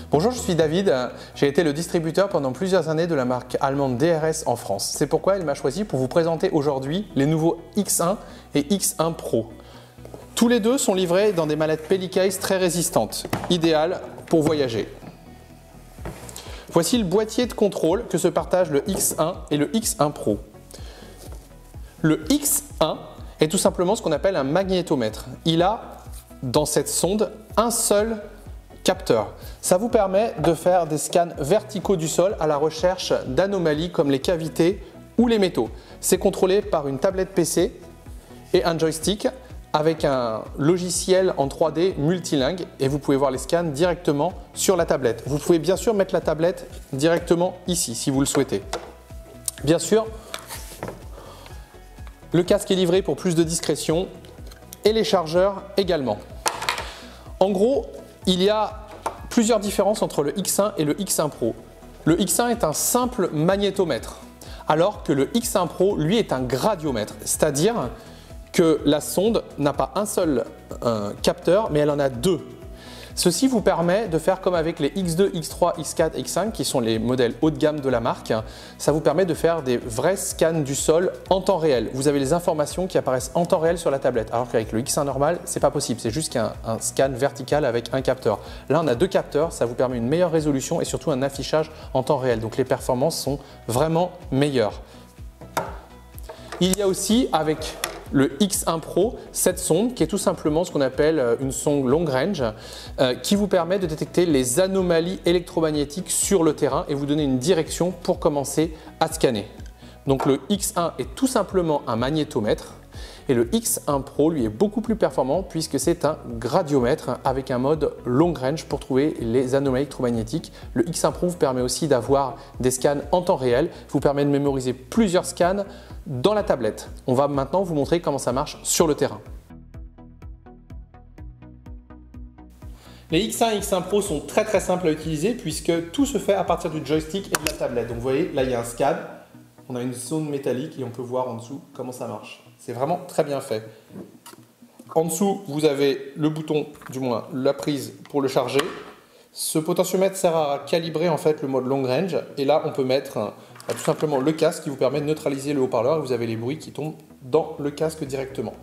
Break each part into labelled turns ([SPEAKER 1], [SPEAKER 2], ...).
[SPEAKER 1] Bonjour, je suis David. J'ai été le distributeur pendant plusieurs années de la marque allemande DRS en France. C'est pourquoi elle m'a choisi pour vous présenter aujourd'hui les nouveaux X1 et X1 Pro. Tous les deux sont livrés dans des mallettes Pellicase très résistantes, idéales pour voyager. Voici le boîtier de contrôle que se partagent le X1 et le X1 Pro. Le X1 est tout simplement ce qu'on appelle un magnétomètre. Il a dans cette sonde un seul capteur. Ça vous permet de faire des scans verticaux du sol à la recherche d'anomalies comme les cavités ou les métaux. C'est contrôlé par une tablette PC et un joystick avec un logiciel en 3D multilingue et vous pouvez voir les scans directement sur la tablette. Vous pouvez bien sûr mettre la tablette directement ici si vous le souhaitez. Bien sûr, le casque est livré pour plus de discrétion et les chargeurs également. En gros, il y a plusieurs différences entre le X1 et le X1 Pro. Le X1 est un simple magnétomètre, alors que le X1 Pro, lui, est un gradiomètre, c'est-à-dire que la sonde n'a pas un seul capteur, mais elle en a deux. Ceci vous permet de faire comme avec les X2, X3, X4, X5, qui sont les modèles haut de gamme de la marque. Ça vous permet de faire des vrais scans du sol en temps réel. Vous avez les informations qui apparaissent en temps réel sur la tablette, alors qu'avec le X1 normal, c'est pas possible. C'est juste un scan vertical avec un capteur. Là, on a deux capteurs, ça vous permet une meilleure résolution et surtout un affichage en temps réel. Donc les performances sont vraiment meilleures. Il y a aussi avec le X1 Pro, cette sonde qui est tout simplement ce qu'on appelle une sonde long range qui vous permet de détecter les anomalies électromagnétiques sur le terrain et vous donner une direction pour commencer à scanner. Donc le X1 est tout simplement un magnétomètre et le X1 Pro lui est beaucoup plus performant puisque c'est un gradiomètre avec un mode long range pour trouver les anomalies électromagnétiques. Le X1 Pro vous permet aussi d'avoir des scans en temps réel, vous permet de mémoriser plusieurs scans dans la tablette. On va maintenant vous montrer comment ça marche sur le terrain. Les X1 et X1 Pro sont très simples à utiliser puisque tout se fait à partir du joystick et de la tablette. Donc vous voyez, là il y a un scan, on a une zone métallique et on peut voir en dessous comment ça marche. C'est vraiment très bien fait. En dessous, vous avez le bouton, du moins la prise pour le charger. Ce potentiomètre sert à calibrer en fait le mode long range et là on peut mettre tout simplement le casque qui vous permet de neutraliser le haut-parleur et vous avez les bruits qui tombent dans le casque directement.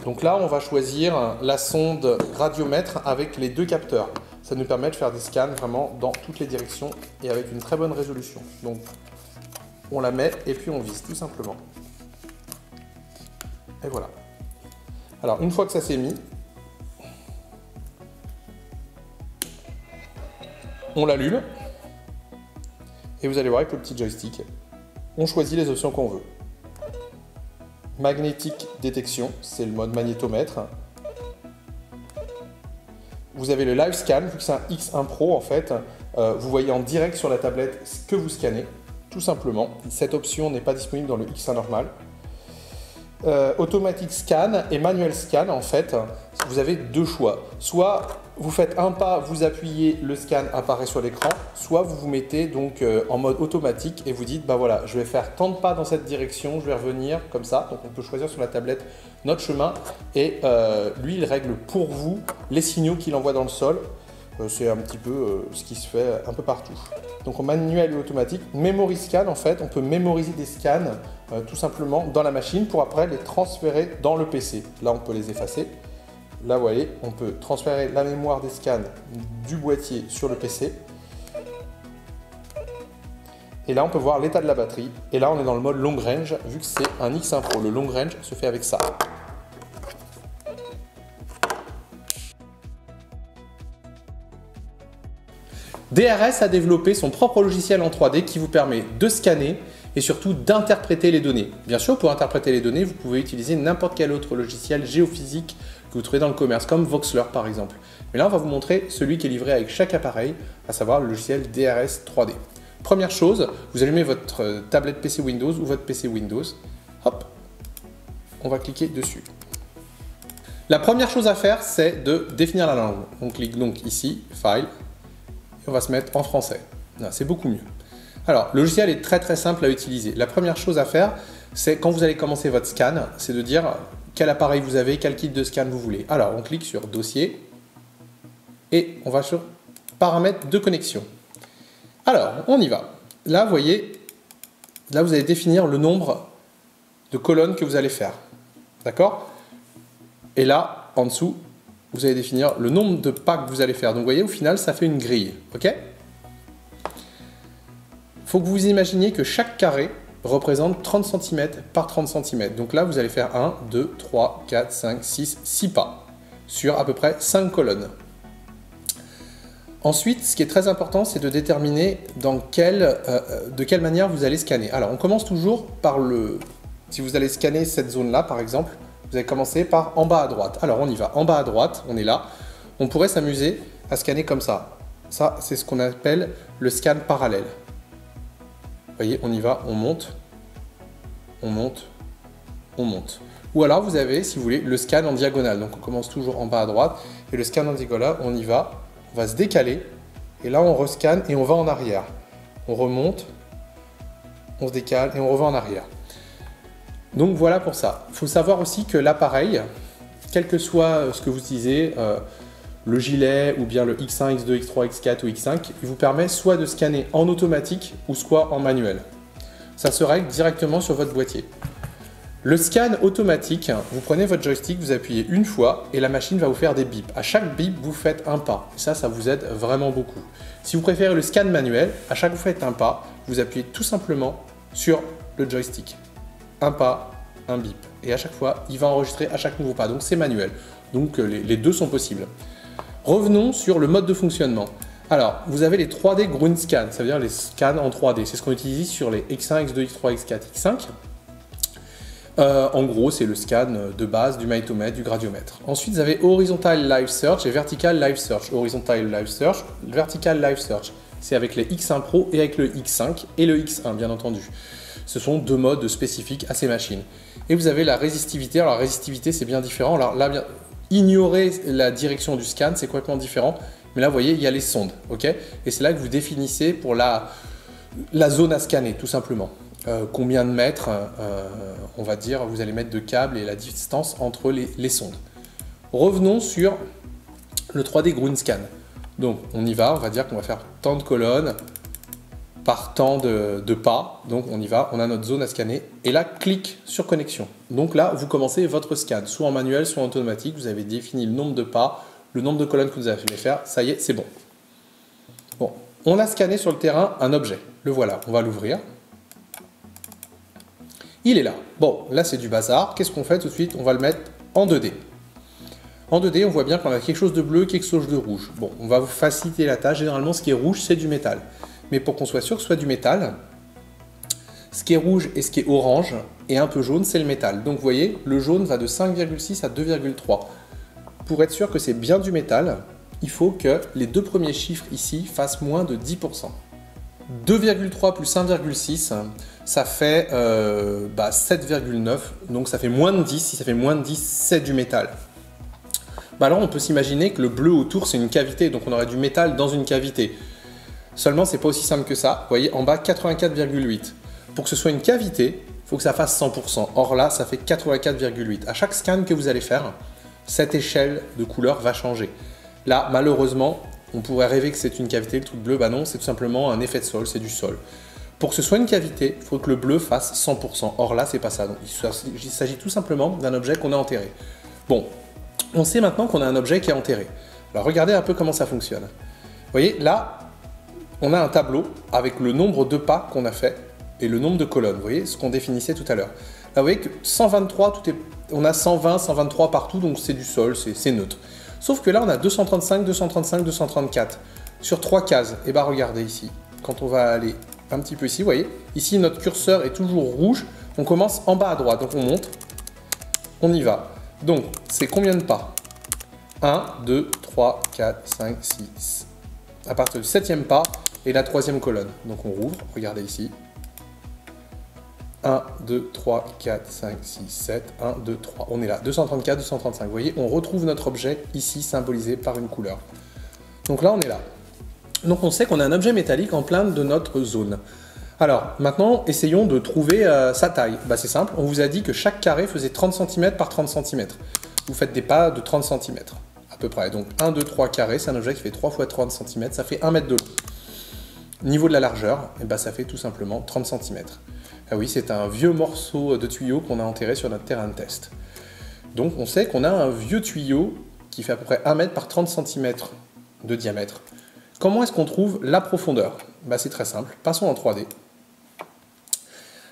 [SPEAKER 1] Donc là on va choisir la sonde gradiomètre avec les deux capteurs. Ça nous permet de faire des scans vraiment dans toutes les directions et avec une très bonne résolution. Donc on la met et puis on vise tout simplement. Et voilà. Alors une fois que ça s'est mis, on l'allume. Et vous allez voir avec le petit joystick, on choisit les options qu'on veut. Magnétique détection, c'est le mode magnétomètre. Vous avez le live scan, vu que c'est un X1 Pro en fait, vous voyez en direct sur la tablette ce que vous scannez, tout simplement. Cette option n'est pas disponible dans le X1 normal. Automatique scan et manuel scan en fait, vous avez deux choix. Soit vous faites un pas, vous appuyez, le scan apparaît sur l'écran, soit vous vous mettez donc en mode automatique et vous dites bah voilà, je vais faire tant de pas dans cette direction, je vais revenir comme ça. Donc on peut choisir sur la tablette notre chemin et lui il règle pour vous les signaux qu'il envoie dans le sol. C'est un petit peu ce qui se fait un peu partout. Donc en manuel et automatique, memory scan en fait, on peut mémoriser des scans tout simplement dans la machine pour après les transférer dans le PC. Là on peut les effacer. Là vous voyez, on peut transférer la mémoire des scans du boîtier sur le PC. Et là on peut voir l'état de la batterie. Et là on est dans le mode long range vu que c'est un X1 Pro. Le long range se fait avec ça. DRS a développé son propre logiciel en 3D qui vous permet de scanner et surtout d'interpréter les données. Bien sûr, pour interpréter les données, vous pouvez utiliser n'importe quel autre logiciel géophysique que vous trouvez dans le commerce, comme Voxler par exemple. Mais là, on va vous montrer celui qui est livré avec chaque appareil, à savoir le logiciel DRS 3D. Première chose, vous allumez votre tablette PC Windows ou votre PC Windows. Hop, on va cliquer dessus. La première chose à faire, c'est de définir la langue. On clique donc ici, File, et on va se mettre en français. C'est beaucoup mieux. Alors, le logiciel est très simple à utiliser. La première chose à faire, c'est quand vous allez commencer votre scan, c'est de dire quel appareil vous avez, quel kit de scan vous voulez. Alors, on clique sur Dossier et on va sur paramètres de connexion. Alors, on y va. Là, vous voyez, là, vous allez définir le nombre de colonnes que vous allez faire. D'accord? Et là, en dessous, vous allez définir le nombre de pas que vous allez faire. Donc, vous voyez, au final, ça fait une grille. OK? Il faut que vous imaginiez que chaque carré représente 30 cm par 30 cm. Donc là, vous allez faire 1, 2, 3, 4, 5, 6 pas sur à peu près 5 colonnes. Ensuite, ce qui est très important, c'est de déterminer de quelle manière vous allez scanner. Alors, on commence toujours par si vous allez scanner cette zone-là, par exemple, vous allez commencer par en bas à droite. Alors, on y va. En bas à droite, on est là. On pourrait s'amuser à scanner comme ça. Ça, c'est ce qu'on appelle le scan parallèle. Vous voyez, on y va, on monte, on monte, on monte. Ou alors, vous avez, si vous voulez, le scan en diagonale. Donc, on commence toujours en bas à droite. Et le scan en diagonale, on y va. On va se décaler, et là on rescanne et on va en arrière. On remonte, on se décale et on revient en arrière. Donc voilà pour ça. Il faut savoir aussi que l'appareil, quel que soit ce que vous utilisez, le gilet ou bien le X1, X2, X3, X4 ou X5, il vous permet soit de scanner en automatique ou soit en manuel. Ça se règle directement sur votre boîtier. Le scan automatique, vous prenez votre joystick, vous appuyez une fois et la machine va vous faire des bips. À chaque bip, vous faites un pas. Ça vous aide vraiment beaucoup. Si vous préférez le scan manuel, à chaque fois que vous faites un pas, vous appuyez tout simplement sur le joystick. Un pas, un bip. Et à chaque fois, il va enregistrer à chaque nouveau pas. Donc c'est manuel. Donc les deux sont possibles. Revenons sur le mode de fonctionnement. Alors, vous avez les 3D Ground Scan, ça veut dire les scans en 3D. C'est ce qu'on utilise sur les X1, X2, X3, X4, X5. En gros, c'est le scan de base du magnétomètre, du gradiomètre. Ensuite, vous avez Horizontal Live Search et Vertical Live Search. Horizontal Live Search, Vertical Live Search, c'est avec les X1 Pro et avec le X5 et le X1, bien entendu. Ce sont deux modes spécifiques à ces machines. Et vous avez la résistivité. Alors, la résistivité, c'est bien différent. Alors là, ignorer la direction du scan, c'est complètement différent. Mais là, vous voyez, il y a les sondes. Okay, et c'est là que vous définissez pour la zone à scanner, tout simplement. Combien de mètres, on va dire, vous allez mettre de câbles et la distance entre les sondes. Revenons sur le 3D Ground Scan. Donc on y va, on va dire qu'on va faire tant de colonnes par tant de pas. Donc on y va, on a notre zone à scanner. Et là, clic sur connexion. Donc là, vous commencez votre scan, soit en manuel, soit en automatique. Vous avez défini le nombre de pas, le nombre de colonnes que vous allez faire. Ça y est, c'est bon. Bon, on a scanné sur le terrain un objet. Le voilà, on va l'ouvrir. Il est là. Bon, là c'est du bazar. Qu'est-ce qu'on fait tout de suite? On va le mettre en 2D. En 2D, on voit bien qu'on a quelque chose de bleu, quelque chose de rouge. Bon, on va vous faciliter la tâche. Généralement, ce qui est rouge, c'est du métal. Mais pour qu'on soit sûr que ce soit du métal, ce qui est rouge et ce qui est orange et un peu jaune, c'est le métal. Donc vous voyez, le jaune va de 5,6 à 2,3. Pour être sûr que c'est bien du métal, il faut que les deux premiers chiffres ici fassent moins de 10%. 2,3 plus 1,6, ça fait 7,9, donc ça fait moins de 10. Si ça fait moins de 10, c'est du métal. Alors on peut s'imaginer que le bleu autour, c'est une cavité, donc on aurait du métal dans une cavité. Seulement, c'est pas aussi simple que ça. Vous voyez, en bas, 84,8. Pour que ce soit une cavité, il faut que ça fasse 100%. Or là, ça fait 84,8. À chaque scan que vous allez faire, cette échelle de couleur va changer. Là, malheureusement, on pourrait rêver que c'est une cavité, le truc bleu. Bah non, c'est tout simplement un effet de sol, c'est du sol. Pour que ce soit une cavité, il faut que le bleu fasse 100%. Or là, c'est pas ça. Donc, il s'agit tout simplement d'un objet qu'on a enterré. Bon, on sait maintenant qu'on a un objet qui est enterré. Alors, regardez un peu comment ça fonctionne. Vous voyez, là, on a un tableau avec le nombre de pas qu'on a fait et le nombre de colonnes. Vous voyez, ce qu'on définissait tout à l'heure. Là, vous voyez que 123, on a 120, 123 partout, donc c'est du sol, c'est neutre. Sauf que là, on a 235, 235, 234 sur 3 cases. Et bien, regardez ici, quand on va aller un petit peu ici, vous voyez, ici, notre curseur est toujours rouge. On commence en bas à droite, donc on monte, on y va. Donc, c'est combien de pas? 1, 2, 3, 4, 5, 6. À partir du 7e pas et la 3e colonne. Donc, on rouvre, regardez ici. 1, 2, 3, 4, 5, 6, 7, 1, 2, 3. On est là, 234, 235. Vous voyez, on retrouve notre objet ici symbolisé par une couleur. Donc là, on est là. Donc on sait qu'on a un objet métallique en plein de notre zone. Alors maintenant, essayons de trouver sa taille. Bah, c'est simple, on vous a dit que chaque carré faisait 30 cm par 30 cm. Vous faites des pas de 30 cm. peu près. Donc 1, 2, 3 carrés, c'est un objet qui fait 3 x 30 cm, ça fait 1 mètre de long. Niveau de la largeur, eh ben, ça fait tout simplement 30 cm. Ah oui, c'est un vieux morceau de tuyau qu'on a enterré sur notre terrain de test. Donc on sait qu'on a un vieux tuyau qui fait à peu près 1 mètre par 30 cm de diamètre. Comment est-ce qu'on trouve la profondeur? Ben, c'est très simple, passons en 3D.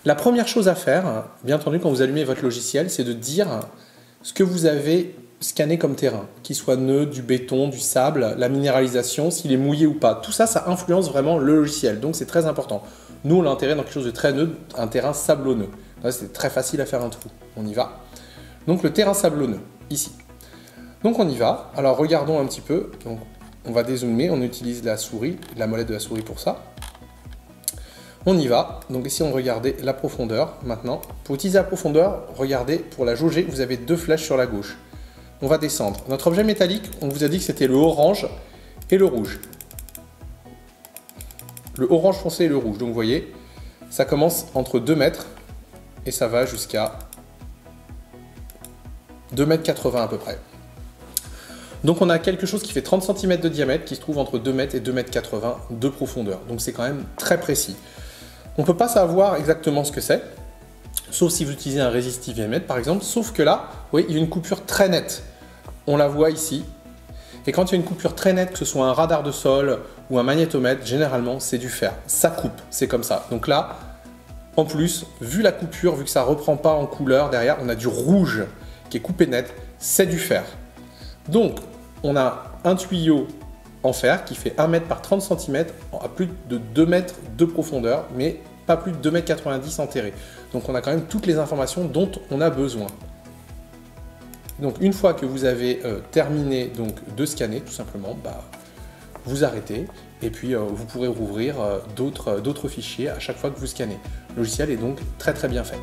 [SPEAKER 1] La première chose à faire, bien entendu quand vous allumez votre logiciel, c'est de dire ce que vous avez scanné comme terrain, qu'il soit neutre, du béton, du sable, la minéralisation, s'il est mouillé ou pas. Tout ça, ça influence vraiment le logiciel, donc c'est très important. Nous, on l'a enterré dans quelque chose de très neutre, un terrain sablonneux. Là, c'est très facile à faire un trou. On y va. Donc le terrain sablonneux, ici. Donc on y va. Alors regardons un petit peu. Donc, on va dézoomer, on utilise la souris, la molette de la souris pour ça. On y va. Donc ici, on regardait la profondeur. Maintenant, pour utiliser la profondeur, regardez, pour la jauger, vous avez 2 flèches sur la gauche. On va descendre. Notre objet métallique, on vous a dit que c'était le orange et le rouge. Le orange foncé et le rouge. Donc vous voyez, ça commence entre 2 mètres et ça va jusqu'à 2,80 m à peu près. Donc on a quelque chose qui fait 30 cm de diamètre qui se trouve entre 2 mètres et 2,80 m de profondeur. Donc c'est quand même très précis. On ne peut pas savoir exactement ce que c'est, sauf si vous utilisez un résistiviomètre par exemple, sauf que là, vous voyez, il y a une coupure très nette. On la voit ici. Et quand il y a une coupure très nette, que ce soit un radar de sol ou un magnétomètre, généralement c'est du fer. Ça coupe, c'est comme ça. Donc là, en plus, vu la coupure, vu que ça ne reprend pas en couleur, derrière on a du rouge qui est coupé net, c'est du fer. Donc on a un tuyau en fer qui fait 1 mètre par 30 cm à plus de 2 mètres de profondeur, mais pas plus de 2,90 m enterré. Donc on a quand même toutes les informations dont on a besoin. Donc une fois que vous avez terminé donc, de scanner, tout simplement, vous arrêtez et puis vous pourrez rouvrir d'autres fichiers à chaque fois que vous scannez. Le logiciel est donc très très bien fait.